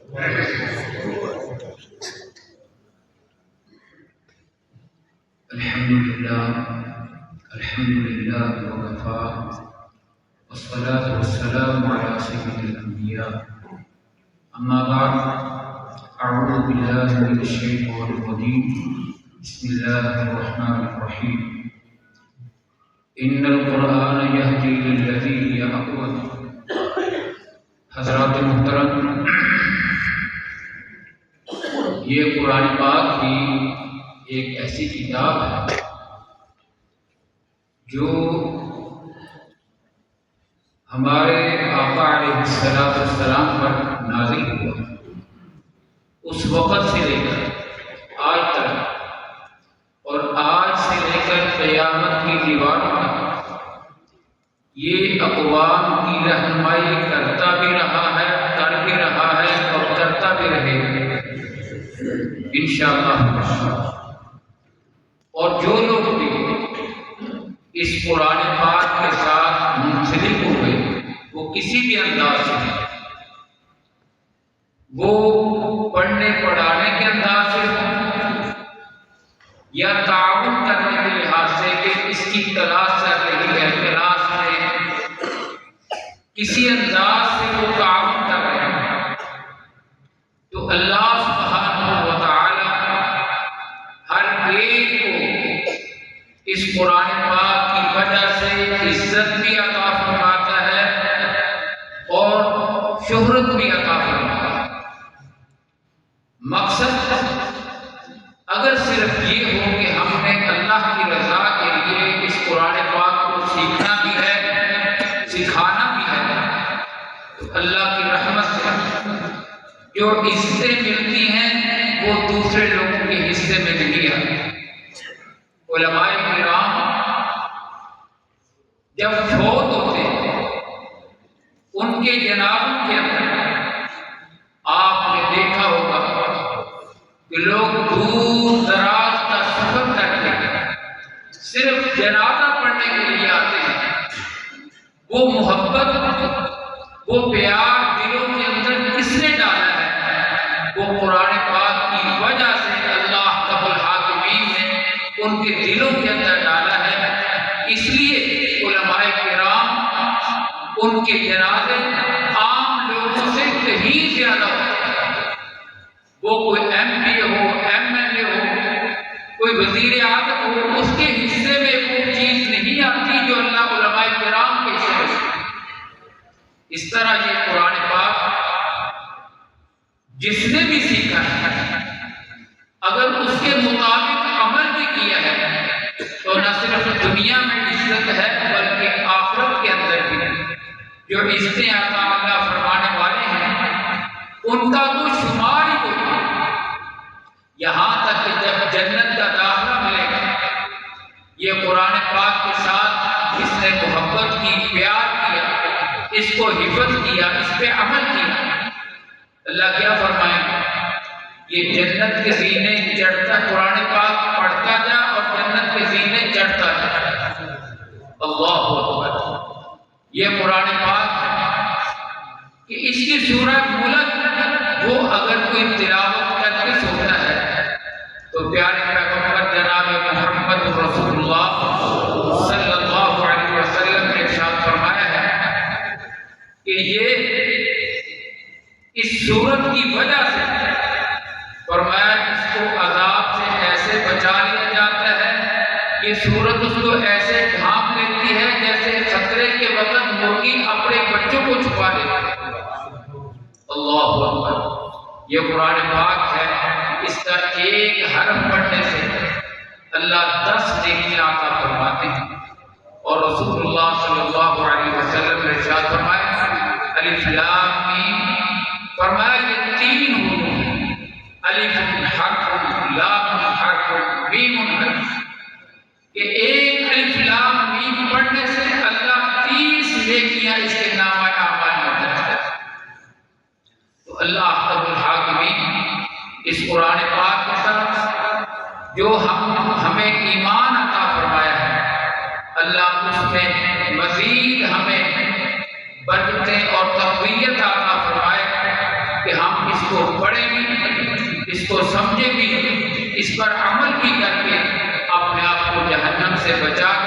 الحمد لله وكفى والصلاة والسلام على سيد الأنبياء أما بعد أعوذ بالله من الشيطان الرجيم بسم الله الرحمن الرحيم إن القرآن يهدي للتي هي أقوم. حضرات محترم، یہ قرآن پاک کی ایک ایسی کتاب ہے جو ہمارے آقا علیہ السلام پر نازل ہوا اس وقت سے لے کر آج تک، اور آج سے لے کر قیامت کی دیواروں تک یہ اقوام کی رہنمائی کرتا بھی رہا ہے، کر بھی رہا ہے اور کرتا بھی رہے گا انشاءاللہ۔ اور جو لوگ بھی اس قرآن پاک کے ساتھ منسلک ہوئے، وہ کسی بھی انداز سے، وہ پڑھنے پڑھانے کے انداز سے یا تعاون کرنے کے لحاظ سے کہ اس کی تلاش چل رہی ہے، کلاس میں کسی انداز سے وہ تعاون کر رہے ہیں، تو اللہ سبحانہ و تعالی ہر ایک کو اس قرآن پاک کی وجہ سے عزت بھی عطا فرماتا ہے اور شہرت بھی عطا فرماتا ہے۔ مقصد اگر صرف یہ ہو کہ ہم نے اللہ کی رضا کے لیے اس قرآن پاک کو سیکھنا بھی ہے، سکھانا بھی ہے، تو اللہ کی رحمت سے جو عزتیں ملتی ہیں وہ دوسرے لوگوں کے حصے میں نہیں آتی۔ علماء کرام جب فوت ہوتے ہیں، ان کے جنازوں کے اندر آپ نے دیکھا ہوگا کہ لوگ دور دراز کا سفر کر کے صرف جنازہ پڑھنے کے لیے آتے ہیں۔ وہ محبت، وہ پیار دلوں کے اندر کس نے ڈالا ہے؟ وہ قرآن پاک کی وجہ سے اللہ رب العالمین نے ان کے دلوں کے اندر ڈالا ہے۔ اس لیے علماء کرام ان کے جنازے عام لوگوں سے کہیں زیادہ ہوتے ہیں۔ وہ کوئی ایم پی ہو، ایم ایل اے ہو، کوئی وزیر اعظم ہو، اس کے حصے میں وہ چیز نہیں آتی جو اللہ علماء کرام کے حصے میں۔ اس طرح یہ قرآن پاک جس نے بھی سیکھا ہے، اگر اس کے مطابق عمل بھی کیا ہے تو نہ صرف دنیا میں عزت ہے بلکہ آخرت کے اندر بھی جو عزتیں عطا اللہ فرمانے والے ہیں ان کا تو شمار ہی کوئی نہیں۔ یہاں تک کہ جب جنت کا داخلہ ملے گا، یہ قرآن پاک کے ساتھ جس نے محبت کی، پیار کیا، اس کو حفظ کیا، اس پہ عمل کیا، اللہ کیا فرمائے گا؟ یہ جنت کے زینے چڑھتا، قرآن پاک پڑھتا جا اور جنت کے زینے چڑھتا جا۔ اللہ اکبر۔ یہ قرآن پاک ہے کہ اس کی سورہ ملک وہ اگر کوئی تلاوت کر کے سوتا ہے تو پیارے پیغمبر جناب محمد رسول اللہ صلی اللہ علیہ وسلم نے ارشاد فرمایا ہے کہ یہ اس سورت کی وجہ سے فرمایا اس کو عذاب سے ایسے بچا لیا جاتا ہے، یہ سورت اس کو ایسے ڈھانپ لیتی ہے جیسے خطرے کے وقت مرغی اپنے بچوں کو چھپا لیتی ہے۔ اللہ اکبر۔ یہ قرآن پاک ہے، اس کا ایک حرف پڑھنے سے اللہ 10 نیکیاں عطا فرماتے ہیں۔ اور رسول اللہ صلی اللہ علیہ وسلم نے ارشاد فرمایا الف لام میم، فرمایا یہ 3 حروف ہیں، الف حرف، لام حرف، میم حرف، کہ ایک الف لام میم پڑھنے سے اللہ 30 نیکیاں اس کے نامہ اعمال میں درج کرتا ہے۔ تو اللہ رب العالمین اس قرآن پاک کے ساتھ جو ہمیں ایمان عطا فرمایا ہے، اللہ اس میں مزید ہمیں برکتیں اور تقویت عطا فرمائے کہ ہم اس کو پڑھیں بھی، اس کو سمجھیں بھی، اس پر عمل بھی کر کے اپنے آپ کو جہنم سے بچا